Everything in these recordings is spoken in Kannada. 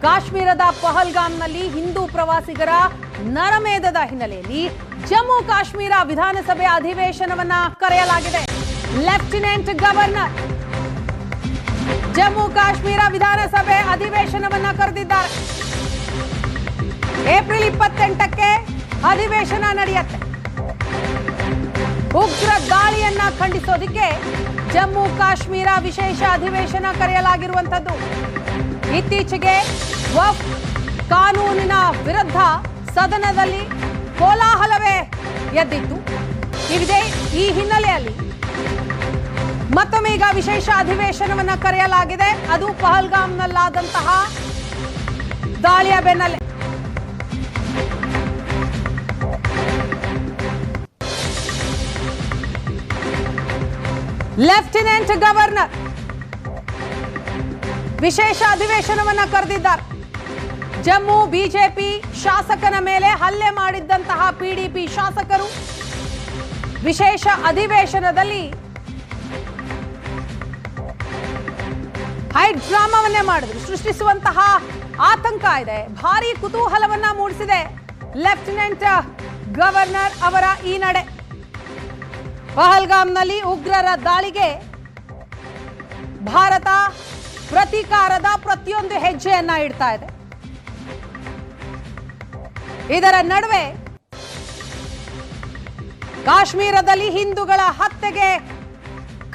ಕಾಶ್ಮೀರದ ಪಹಲ್ಗಾಮ್ನಲ್ಲಿ ಹಿಂದೂ ಪ್ರವಾಸಿಗರ ನರಮೇಧದ ಹಿನ್ನೆಲೆಯಲ್ಲಿ ಜಮ್ಮು ಕಾಶ್ಮೀರ ವಿಧಾನಸಭೆ ಅಧಿವೇಶನವನ್ನ ಕರೆಯಲಾಗಿದೆ. ಲೆಫ್ಟಿನೆಂಟ್ ಗವರ್ನರ್ ಜಮ್ಮು ಕಾಶ್ಮೀರ ವಿಧಾನಸಭೆ ಅಧಿವೇಶನವನ್ನ ಕರೆದಿದ್ದಾರೆ. ಏಪ್ರಿಲ್ 28ಕ್ಕೆ ಅಧಿವೇಶನ ನಡೆಯುತ್ತೆ. ಉಗ್ರ ದಾಳಿಯನ್ನ ಖಂಡಿಸೋದಕ್ಕೆ ಜಮ್ಮು ಕಾಶ್ಮೀರ ವಿಶೇಷ ಅಧಿವೇಶನ ಕರೆಯಲಾಗಿರುವಂತದ್ದು. ಇತ್ತೀಚೆಗೆ ವಕ್ಫ್ ಕಾನೂನಿನ ವಿರುದ್ಧ ಸದನದಲ್ಲಿ ಕೋಲಾಹಲವೇ ಎದ್ದಿತ್ತು. ಈ ಹಿನ್ನೆಲೆಯಲ್ಲಿ ಮತ್ತೊಮ್ಮೆ ಈಗ ವಿಶೇಷ ಅಧಿವೇಶನವನ್ನ ಕರೆಯಲಾಗಿದೆ. ಅದು ಪಹಲ್ಗಾಮ್ನಲ್ಲಾದಂತಹ ದಾಳಿಯ ಬೆನ್ನಲ್ಲೇ. ಲೆಫ್ಟಿನೆಂಟ್ ಗವರ್ನರ್ ವಿಶೇಷ ಅಧಿವೇಶನವನ್ನ ಕರೆದಿದ್ದಾರೆ. ಜಮ್ಮು ಬಿಜೆಪಿ ಶಾಸಕನ ಮೇಲೆ ಹಲ್ಲೆ ಮಾಡಿದ್ದಂತಹ ಪಿಡಿಪಿ ಶಾಸಕರು ವಿಶೇಷ ಅಧಿವೇಶನದಲ್ಲಿ ಹೈ ಡ್ರಾಮಾವನ್ನೇ ಮಾಡಿದ್ರು. ಸೃಷ್ಟಿಸುವಂತಹ ಆತಂಕ ಇದೆ. ಭಾರಿ ಕುತೂಹಲವನ್ನ ಮೂಡಿಸಿದೆ ಲೆಫ್ಟಿನೆಂಟ್ ಗವರ್ನರ್ ಅವರ ಈ ನಡೆ. ಪಹಲ್ಗಾಮ್ನಲ್ಲಿ ಉಗ್ರರ ದಾಳಿಗೆ ಭಾರತ ಪ್ರತೀಕಾರದ ಪ್ರತಿಯೊಂದು ಹೆಜ್ಜೆಯನ್ನ ಇಡ್ತಾ ಇದೆ. ಇದರ ನಡುವೆ ಕಾಶ್ಮೀರದಲ್ಲಿ ಹಿಂದೂಗಳ ಹತ್ಯೆಗೆ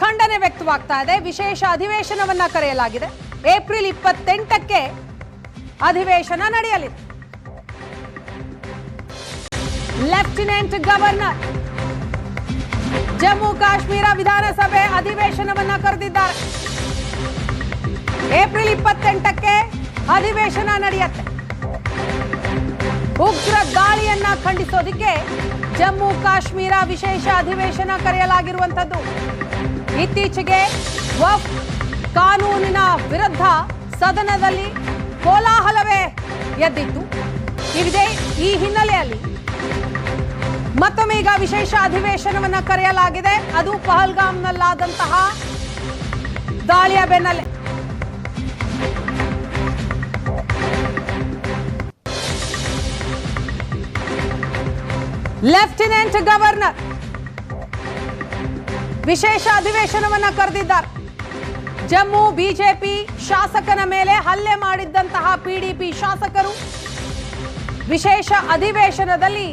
ಖಂಡನೆ ವ್ಯಕ್ತವಾಗ್ತಾ ಇದೆ. ವಿಶೇಷ ಅಧಿವೇಶನವನ್ನ ಕರೆಯಲಾಗಿದೆ. ಏಪ್ರಿಲ್ 28ಕ್ಕೆ ಅಧಿವೇಶನ ನಡೆಯಲಿದೆ. ಲೆಫ್ಟಿನೆಂಟ್ ಗವರ್ನರ್ ಜಮ್ಮು ಕಾಶ್ಮೀರ ವಿಧಾನಸಭೆ ಅಧಿವೇಶನವನ್ನ ಕರೆದಿದ್ದಾರೆ. ಏಪ್ರಿಲ್ 28ಕ್ಕೆ ಅಧಿವೇಶನ ನಡೆಯುತ್ತೆ. ಉಗ್ರ ದಾಳಿಯನ್ನ ಖಂಡಿಸೋದಕ್ಕೆ ಜಮ್ಮು ಕಾಶ್ಮೀರ ವಿಶೇಷ ಅಧಿವೇಶನ ಕರೆಯಲಾಗಿರುವಂತದ್ದು. ಇತ್ತೀಚೆಗೆ ವಕ್ಫ್ ಕಾನೂನಿನ ವಿರುದ್ಧ ಸದನದಲ್ಲಿ ಕೋಲಾಹಲವೇ ಎದ್ದಿತ್ತು. ಈ ಹಿನ್ನೆಲೆಯಲ್ಲಿ ಮತ್ತೊಮ್ಮೆ ಈಗ ವಿಶೇಷ ಅಧಿವೇಶನವನ್ನ ಕರೆಯಲಾಗಿದೆ. ಅದು ಪಹಲ್ಗಾಮ್ನಲ್ಲಾದಂತಹ ದಾಳಿಯ ಬೆನ್ನಲ್ಲೇ. ಲೆಫ್ಟಿನೆಂಟ್ ಗವರ್ನರ್ ವಿಶೇಷ ಅಧಿವೇಶನವನ್ನ ಕರೆದಿದ್ದಾರೆ. ಜಮ್ಮು ಬಿಜೆಪಿ ಶಾಸಕನ ಮೇಲೆ ಹಲ್ಲೆ ಮಾಡಿದ್ದಂತಹ ಪಿಡಿಪಿ ಶಾಸಕರು ವಿಶೇಷ ಅಧಿವೇಶನದಲ್ಲಿ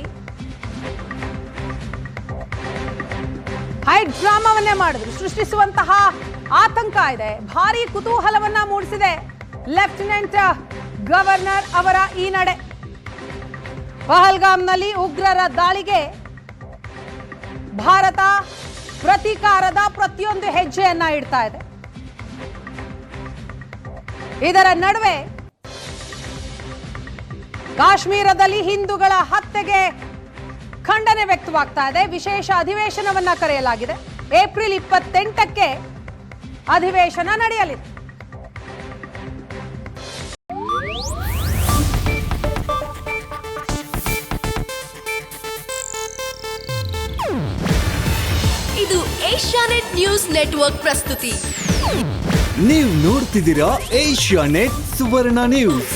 ಹೈ ಡ್ರಾಮಾವನ್ನೇ ಮಾಡಿದ್ರು. ಸೃಷ್ಟಿಸುವಂತಹ ಆತಂಕ ಇದೆ. ಭಾರಿ ಕುತೂಹಲವನ್ನ ಮೂಡಿಸಿದೆ ಲೆಫ್ಟಿನೆಂಟ್ ಗವರ್ನರ್ ಅವರ ಈ ನಡೆ. ಪಹಲ್ಗಾಮ್ನಲ್ಲಿ ಉಗ್ರರ ದಾಳಿಗೆ ಭಾರತ ಪ್ರತೀಕಾರದ ಪ್ರತಿಯೊಂದು ಹೆಜ್ಜೆಯನ್ನ ಇಡ್ತಾ ಇದೆ. ಇದರ ನಡುವೆ ಕಾಶ್ಮೀರದಲ್ಲಿ ಹಿಂದೂಗಳ ಹತ್ಯೆಗೆ ಖಂಡನೆ ವ್ಯಕ್ತವಾಗ್ತಾ ಇದೆ. ವಿಶೇಷ ಅಧಿವೇಶನವನ್ನ ಕರೆಯಲಾಗಿದೆ. ಏಪ್ರಿಲ್ 28ಕ್ಕೆ ಅಧಿವೇಶನ ನಡೆಯಲಿದೆ. ಇದು ಏಷ್ಯಾನೆಟ್ ನ್ಯೂಸ್ ನೆಟ್ವರ್ಕ್ ಪ್ರಸ್ತುತಿ. ನೀವು ನೋಡ್ತಿದ್ದೀರಾ ಏಷ್ಯಾನೆಟ್ ಸುವರ್ಣ ನ್ಯೂಸ್.